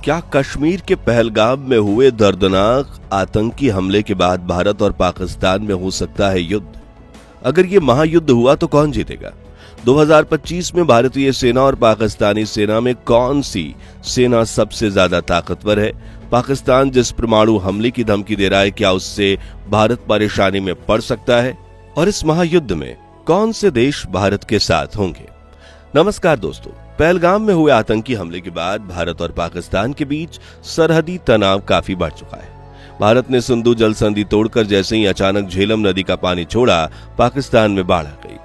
क्या कश्मीर के पहलगाम में हुए दर्दनाक आतंकी हमले के बाद भारत और पाकिस्तान में हो सकता है युद्ध? अगर ये महायुद्ध हुआ तो कौन जीतेगा? 2025 में भारतीय सेना और पाकिस्तानी सेना में कौन सी सेना सबसे ज्यादा ताकतवर है? पाकिस्तान जिस परमाणु हमले की धमकी दे रहा है, क्या उससे भारत परेशानी में पड़ सकता है? और इस महायुद्ध में कौन से देश भारत के साथ होंगे? नमस्कार दोस्तों, पहलगाम में हुए आतंकी हमले के बाद भारत और पाकिस्तान के बीच सरहदी तनाव काफी बढ़ चुका है। भारत ने सिंधु जल संधि तोड़कर जैसे ही अचानक झेलम नदी का पानी छोड़ा, पाकिस्तान में बाढ़ आ गई।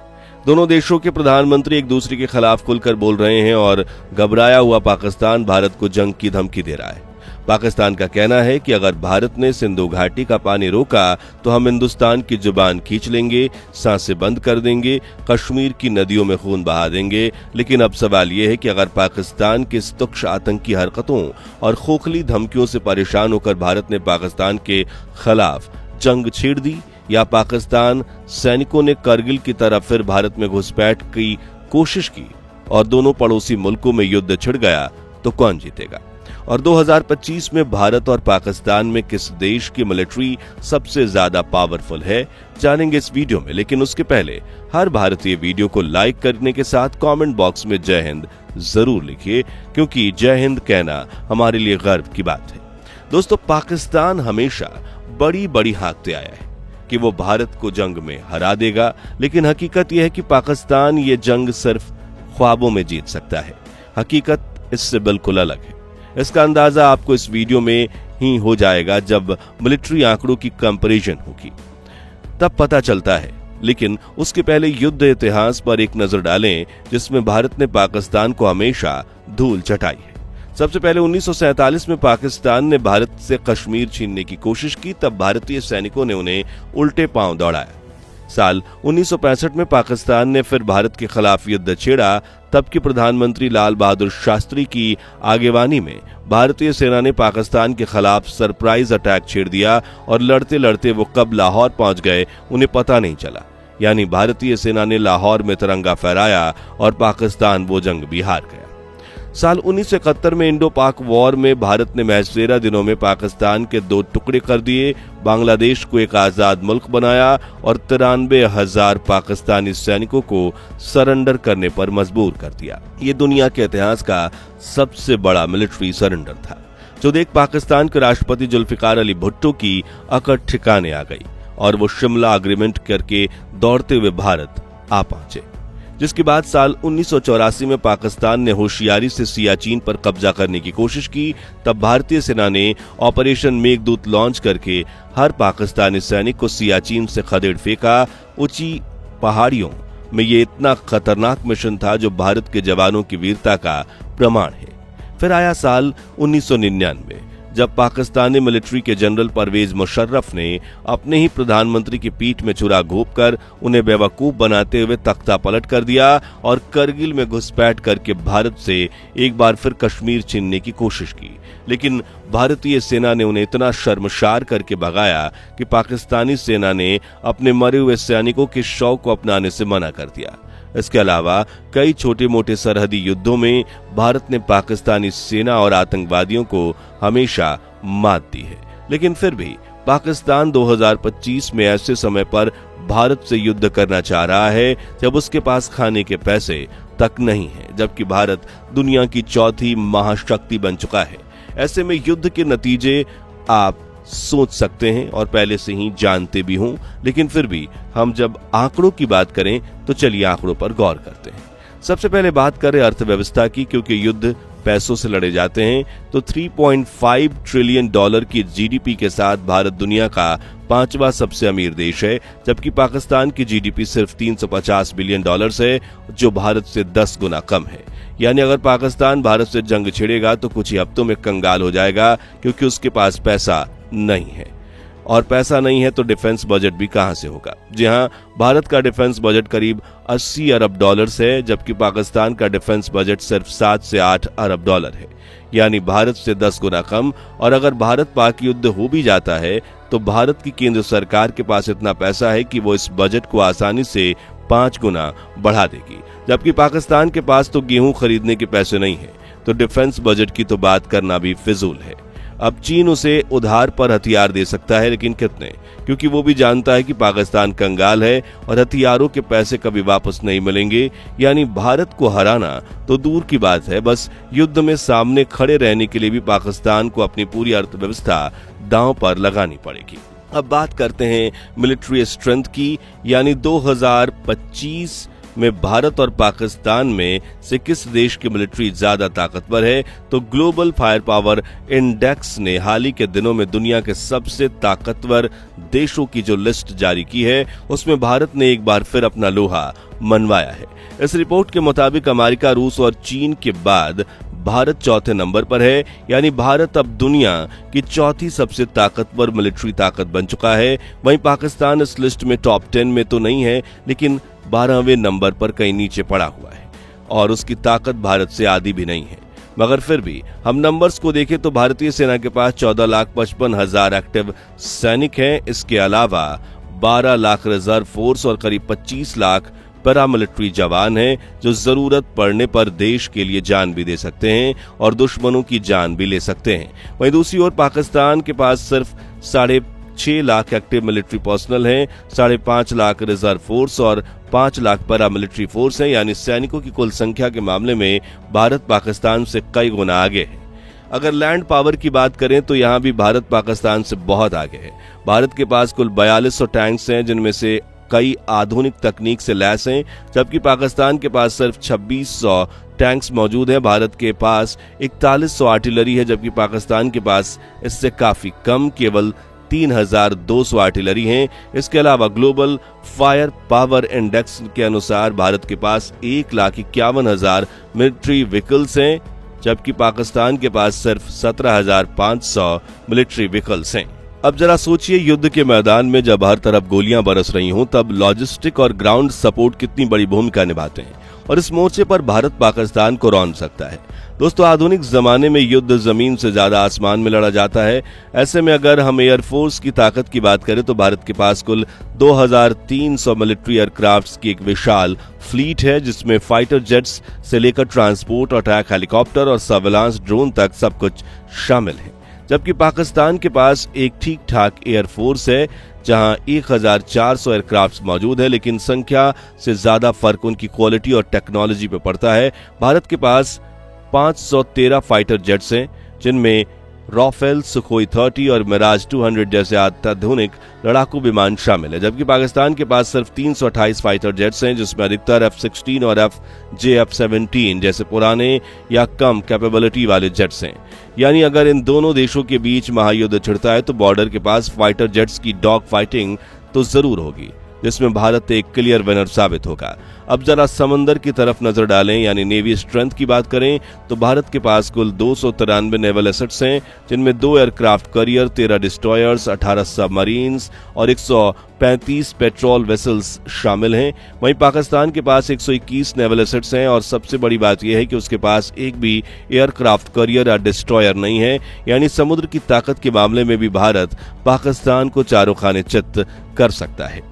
दोनों देशों के प्रधानमंत्री एक दूसरे के खिलाफ खुलकर बोल रहे हैं और घबराया हुआ पाकिस्तान भारत को जंग की धमकी दे रहा है। पाकिस्तान का कहना है कि अगर भारत ने सिंधु घाटी का पानी रोका तो हम हिंदुस्तान की जुबान खींच लेंगे, सांसें बंद कर देंगे, कश्मीर की नदियों में खून बहा देंगे। लेकिन अब सवाल यह है कि अगर पाकिस्तान की इस तुच्छ आतंकी हरकतों और खोखली धमकियों से परेशान होकर भारत ने पाकिस्तान के खिलाफ जंग छेड़ दी, या पाकिस्तान सैनिकों ने करगिल की तरह फिर भारत में घुसपैठ की कोशिश की और दोनों पड़ोसी मुल्कों में युद्ध छिड़ गया, तो कौन जीतेगा? और 2025 में भारत और पाकिस्तान में किस देश की मिलिट्री सबसे ज्यादा पावरफुल है, जानेंगे इस वीडियो में। लेकिन उसके पहले हर भारतीय वीडियो को लाइक करने के साथ कमेंट बॉक्स में जय हिंद जरूर लिखिए, क्योंकि जय हिंद कहना हमारे लिए गर्व की बात है। दोस्तों, पाकिस्तान हमेशा बड़ी बड़ी हाँकते आया है कि वो भारत को जंग में हरा देगा, लेकिन हकीकत यह है कि पाकिस्तान ये जंग सिर्फ ख्वाबों में जीत सकता है। हकीकत इससे बिल्कुल अलग है। इसका अंदाजा आपको इस वीडियो में ही हो जाएगा जब मिलिट्री आंकड़ों की कंपैरिजन होगी, तब पता चलता है। लेकिन उसके पहले युद्ध इतिहास पर एक नजर डालें, जिसमें भारत ने पाकिस्तान को हमेशा धूल चटाई है। सबसे पहले 1947 में पाकिस्तान ने भारत से कश्मीर छीनने की कोशिश की, तब भारतीय सैनिकों ने उन्हें उल्टे पांव दौड़ाया। साल 1965 में पाकिस्तान ने फिर भारत के खिलाफ युद्ध छेड़ा। तब के प्रधानमंत्री लाल बहादुर शास्त्री की आगेवानी में भारतीय सेना ने पाकिस्तान के खिलाफ सरप्राइज अटैक छेड़ दिया और लड़ते लड़ते वो कब लाहौर पहुंच गए उन्हें पता नहीं चला। यानी भारतीय सेना ने लाहौर में तिरंगा फहराया और पाकिस्तान वो जंग भी हार गया। साल 1971 में इंडो पाक वॉर में भारत ने महज 13 दिनों में पाकिस्तान के 2 टुकड़े कर दिए, बांग्लादेश को एक आजाद मुल्क बनाया और 93,000 पाकिस्तानी सैनिकों को सरेंडर करने पर मजबूर कर दिया। ये दुनिया के इतिहास का सबसे बड़ा मिलिट्री सरेंडर था, जो देख पाकिस्तान के राष्ट्रपति जुल्फिकार अली भुट्टो की अकड़ ठिकाने आ गई और वो शिमला एग्रीमेंट करके दौड़ते हुए भारत आ पहुंचे। जिसके बाद साल 1984 में पाकिस्तान ने होशियारी से सियाचिन पर कब्जा करने की कोशिश की। तब भारतीय सेना ने ऑपरेशन मेघदूत लॉन्च करके हर पाकिस्तानी सैनिक को सियाचिन से खदेड़ फेंका। ऊंची पहाड़ियों में ये इतना खतरनाक मिशन था जो भारत के जवानों की वीरता का प्रमाण है। फिर आया साल 1999, जब पाकिस्तानी मिलिट्री के जनरल परवेज मुशर्रफ ने अपने ही प्रधानमंत्री की पीठ में छुरा घोंपकर उन्हें बेवकूफ बनाते हुए तख्ता पलट कर दिया और करगिल में घुसपैठ करके भारत से एक बार फिर कश्मीर छीनने की कोशिश की। लेकिन भारतीय सेना ने उन्हें इतना शर्मसार करके भगाया कि पाकिस्तानी सेना ने अपने मरे हुए सैनिकों के शव को अपनाने से मना कर दिया। इसके अलावा कई छोटे मोटे सरहदी युद्धों में भारत ने पाकिस्तानी सेना और आतंकवादियों को हमेशा मात दी है। लेकिन फिर भी पाकिस्तान 2025 में ऐसे समय पर भारत से युद्ध करना चाह रहा है जब उसके पास खाने के पैसे तक नहीं है, जबकि भारत दुनिया की चौथी महाशक्ति बन चुका है। ऐसे में युद्ध के नतीजे आप सोच सकते हैं और पहले से ही जानते भी हों, लेकिन फिर भी हम जब आंकड़ों की बात करें तो चलिए आंकड़ों पर गौर करते हैं। सबसे पहले बात करें अर्थव्यवस्था की, क्योंकि युद्ध पैसों से लड़े जाते हैं। तो 3.5 ट्रिलियन डॉलर की जीडीपी के साथ भारत दुनिया का 5वां सबसे अमीर देश है, जबकि पाकिस्तान की जीडीपी सिर्फ 350 बिलियन डॉलर है, जो भारत से 10 गुना कम है। यानी अगर पाकिस्तान भारत से जंग छिड़ेगा तो कुछ ही हफ्तों में कंगाल हो जाएगा, क्योंकि उसके पास पैसा नहीं है। और पैसा नहीं है तो डिफेंस बजट भी कहां से होगा? जी हां, भारत का डिफेंस बजट करीब 80 अरब डॉलर है, जबकि पाकिस्तान का डिफेंस बजट सिर्फ 7 से 8 अरब डॉलर है, यानी भारत से 10 गुना कम। और अगर भारत पाक युद्ध हो भी जाता है तो भारत की केंद्र सरकार के पास इतना पैसा है कि वो इस बजट को आसानी से 5 गुना बढ़ा देगी, जबकि पाकिस्तान के पास तो गेहूं खरीदने के पैसे नहीं है। तो डिफेंस बजट की तो बात करना भी फिजूल है। अब चीन उसे उधार पर हथियार दे सकता है, लेकिन कितने? क्योंकि वो भी जानता है कि पाकिस्तान कंगाल है और हथियारों के पैसे कभी वापस नहीं मिलेंगे। यानी भारत को हराना तो दूर की बात है, बस युद्ध में सामने खड़े रहने के लिए भी पाकिस्तान को अपनी पूरी अर्थव्यवस्था दांव पर लगानी पड़ेगी। अब बात करते हैं मिलिट्री स्ट्रेंथ की, यानी 2025 में भारत और पाकिस्तान में से किस देश की मिलिट्री ज्यादा ताकतवर है। तो ग्लोबल फायर पावर इंडेक्स ने हाल ही के दिनों में दुनिया के सबसे ताकतवर देशों की जो लिस्ट जारी की है, उसमें भारत ने एक बार फिर अपना लोहा मनवाया है। इस रिपोर्ट के मुताबिक अमेरिका, रूस और चीन के बाद भारत चौथे नंबर पर है। यानी भारत अब दुनिया की चौथी सबसे ताकतवर मिलिट्री ताकत बन चुका है। वहीं पाकिस्तान इस लिस्ट में टॉप 10 में तो नहीं है, लेकिन 12वें नंबर पर कहीं नीचे पड़ा हुआ है और उसकी ताकत भारत से आधी भी नहीं है। मगर फिर भी हम नंबर्स को देखें तो भारतीय सेना के पास 14,55,000 एक्टिव सैनिक हैं। इसके अलावा 12 लाख रिजर्व फोर्स और करीब 25 लाख पैरामिलिट्री जवान हैं, जो जरूरत पड़ने पर देश के लिए जान भी दे सकते हैं और दुश्मनों की जान भी ले सकते हैं। वहीं दूसरी ओर पाकिस्तान के पास सिर्फ 6.5 लाख एक्टिव मिलिट्री पर्सनल हैं, 5.5 लाख रिजर्व फोर्स और 5 लाख पैरामिलिट्री फोर्स हैं। यानी सैनिकों की कुल संख्या के मामले में भारत पाकिस्तान से कई गुना आगे है। अगर लैंड पावर की बात करें तो यहाँ भी भारत पाकिस्तान से बहुत आगे है। भारत के पास कुल 4200 टैंक्स हैं, जिनमें से कई आधुनिक तकनीक से लैस हैं, जबकि पाकिस्तान के पास सिर्फ 2600 टैंक्स मौजूद हैं। भारत के पास 4100 आर्टिलरी है, जबकि पाकिस्तान के पास इससे काफी कम, केवल 3200 आर्टिलरी हैं। इसके अलावा ग्लोबल फायर पावर इंडेक्स के अनुसार भारत के पास 1,51,000 मिलिट्री व्हीकल्स हैं, जबकि पाकिस्तान के पास सिर्फ 17,500 मिलिट्री व्हीकल्स हैं। अब जरा सोचिए, युद्ध के मैदान में जब हर तरफ गोलियां बरस रही हों, तब लॉजिस्टिक और ग्राउंड सपोर्ट कितनी बड़ी भूमिका निभाते हैं और इस मोर्चे पर भारत पाकिस्तान को रौंद सकता है। दोस्तों, आधुनिक जमाने में युद्ध जमीन से ज्यादा आसमान में लड़ा जाता है। ऐसे में अगर हम एयरफोर्स की ताकत की बात करें तो भारत के पास कुल 2300 मिलिट्री एयरक्राफ्ट्स की एक विशाल फ्लीट है, जिसमें फाइटर जेट्स से लेकर ट्रांसपोर्ट, अटैक हेलीकॉप्टर और सर्विलांस ड्रोन तक सब कुछ शामिल है। जबकि पाकिस्तान के पास एक ठीक ठाक एयरफोर्स है, जहां 1400 एयरक्राफ्ट मौजूद है, लेकिन संख्या से ज्यादा फर्क उनकी क्वालिटी और टेक्नोलॉजी पे पड़ता है। भारत के पास 513 फाइटर जेट्स हैं, जिनमें राफेल, सुखोई 30 और मिराज 200 जैसे अत्याधुनिक लड़ाकू विमान शामिल है। जबकि पाकिस्तान के पास सिर्फ 328 फाइटर जेट्स हैं, जिसमें अधिकतर F-16 और F-17 जैसे पुराने या कम कैपेबिलिटी वाले जेट्स हैं। यानी अगर इन दोनों देशों के बीच महायुद्ध छिड़ता है तो बॉर्डर के पास फाइटर जेट्स की डॉग फाइटिंग तो जरूर होगी, जिसमें भारत एक क्लियर विनर साबित होगा। अब जरा समंदर की तरफ नजर डालें, यानी नेवी स्ट्रेंथ की बात करें तो भारत के पास कुल 293 नेवल एसेट्स हैं, जिनमें 2 एयरक्राफ्ट कैरियर, 13 डिस्ट्रॉयर्स, 18 सबमरीन्स और 135 पेट्रोल वेसल्स शामिल हैं। वहीं पाकिस्तान के पास 121 नेवल एसेट्स हैं और सबसे बड़ी बात यह है कि उसके पास एक भी एयरक्राफ्ट कैरियर या डिस्ट्रॉयर नहीं है। यानी समुद्र की ताकत के मामले में भी भारत पाकिस्तान को चारों खाने चित्त कर सकता है।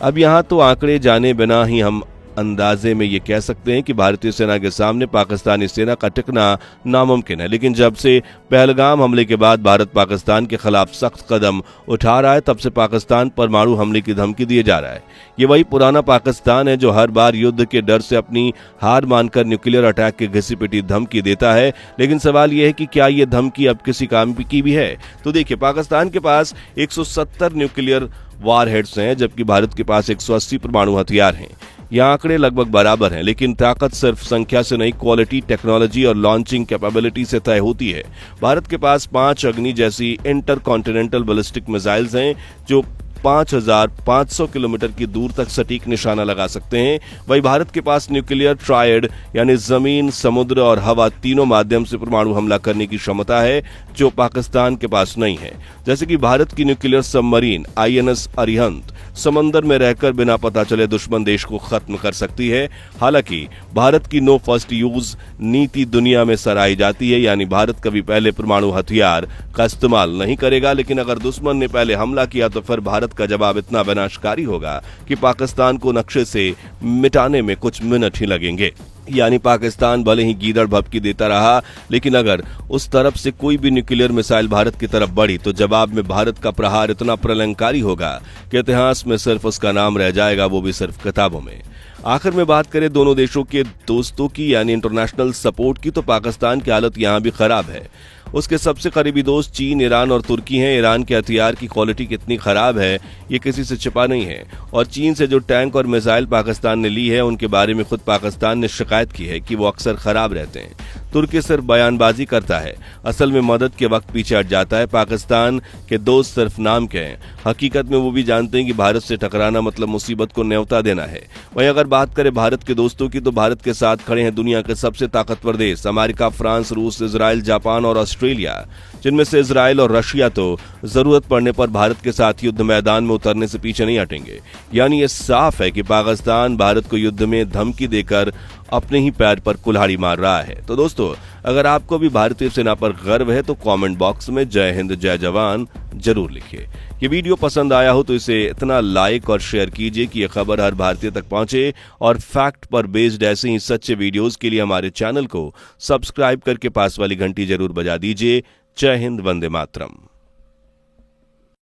अब यहाँ तो आंकड़े जाने बिना ही हम अंदाजे में ये कह सकते हैं कि भारतीय सेना के सामने पाकिस्तानी सेना का टिकना नामुमकिन है। लेकिन जब से पहलगाम हमले के बाद भारत पाकिस्तान के खिलाफ सख्त कदम उठा रहा है, तब से पाकिस्तान परमाणु हमले की धमकी दिए जा रहा है। ये वही पुराना पाकिस्तान है जो हर बार युद्ध के डर से अपनी हार मानकर न्यूक्लियर अटैक की घिसी पिटी धमकी देता है। लेकिन सवाल यह है कि क्या ये धमकी अब किसी काम की भी है? तो देखिए, पाकिस्तान के पास 170 न्यूक्लियर वारहेड्स हैं, जबकि भारत के पास 180 परमाणु हथियार हैं। यह आंकड़े लगभग बराबर हैं, लेकिन ताकत सिर्फ संख्या से नहीं, क्वालिटी, टेक्नोलॉजी और लॉन्चिंग कैपेबिलिटी से तय होती है। भारत के पास 5 अग्नि जैसी इंटरकॉन्टिनेंटल बैलिस्टिक मिसाइल्स हैं, जो 5500 किलोमीटर की दूर तक सटीक निशाना लगा सकते हैं। वहीं भारत के पास न्यूक्लियर ट्रायड यानी जमीन, समुद्र और हवा तीनों माध्यम से परमाणु हमला करने की क्षमता है, जो पाकिस्तान के पास नहीं है। जैसे कि भारत की न्यूक्लियर सबमरीन INS अरिहंत समंदर में रहकर बिना पता चले दुश्मन देश को खत्म कर सकती है। हालांकि भारत की नो फर्स्ट यूज नीति दुनिया में सराही जाती है, यानी भारत कभी पहले परमाणु हथियार का इस्तेमाल नहीं करेगा, लेकिन अगर दुश्मन ने पहले हमला किया तो फिर भारत का जवाब इतना विनाशकारी होगा कि पाकिस्तान को नक्शे से मिटाने में कुछ मिनट ही लगेंगे। यानी पाकिस्तान भले ही गीदड़ भभकी देता रहा, लेकिन अगर उस तरफ से कोई भी न्यूक्लियर मिसाइल भारत की तरफ बढ़ी तो जवाब में भारत का प्रहार इतना प्रलंकारी होगा कि इतिहास में सिर्फ उसका नाम रह जाएगा, वो भी सिर्फ किताबों में। आखिर में बात करें दोनों देशों के दोस्तों की यानी इंटरनेशनल सपोर्ट की, तो पाकिस्तान की हालत यहां भी खराब है। उसके सबसे करीबी दोस्त चीन, ईरान और तुर्की हैं। ईरान के हथियार की क्वालिटी कितनी खराब है ये किसी से छिपा नहीं है, और चीन से जो टैंक और मिसाइल पाकिस्तान ने ली है उनके बारे में खुद पाकिस्तान ने शिकायत की है कि वो अक्सर खराब रहते हैं। तुर्की सिर्फ बयानबाजी करता है, असल में मदद के वक्त पीछे हट जाता है। पाकिस्तान के दोस्त सिर्फ नाम के हैं, हकीकत में वो भी जानते हैं कि भारत से टकराना मतलब मुसीबत को न्योता देना है। वहीं अगर बात करें भारत के दोस्तों की, तो भारत के साथ खड़े हैं दुनिया के सबसे ताकतवर देश अमेरिका, फ्रांस, रूस, इजराइल, जापान और ऑस्ट्रेलिया, जिनमें से इजराइल और रशिया तो जरूरत पड़ने पर भारत के साथ युद्ध मैदान में उतरने से पीछे नहीं हटेंगे। यानी ये साफ है कि पाकिस्तान भारत को युद्ध में धमकी देकर अपने ही पैर पर कुल्हाड़ी मार रहा है। तो दोस्तों, अगर आपको भी भारतीय सेना पर गर्व है तो कमेंट बॉक्स में जय हिंद जय जवान जरूर लिखिए। ये वीडियो पसंद आया हो तो इसे इतना लाइक और शेयर कीजिए कि यह खबर हर भारतीय तक पहुंचे, और फैक्ट पर बेस्ड ऐसे ही सच्चे वीडियोस के लिए हमारे चैनल को सब्सक्राइब करके पास वाली घंटी जरूर बजा दीजिए। जय हिंद, वंदे मातरम।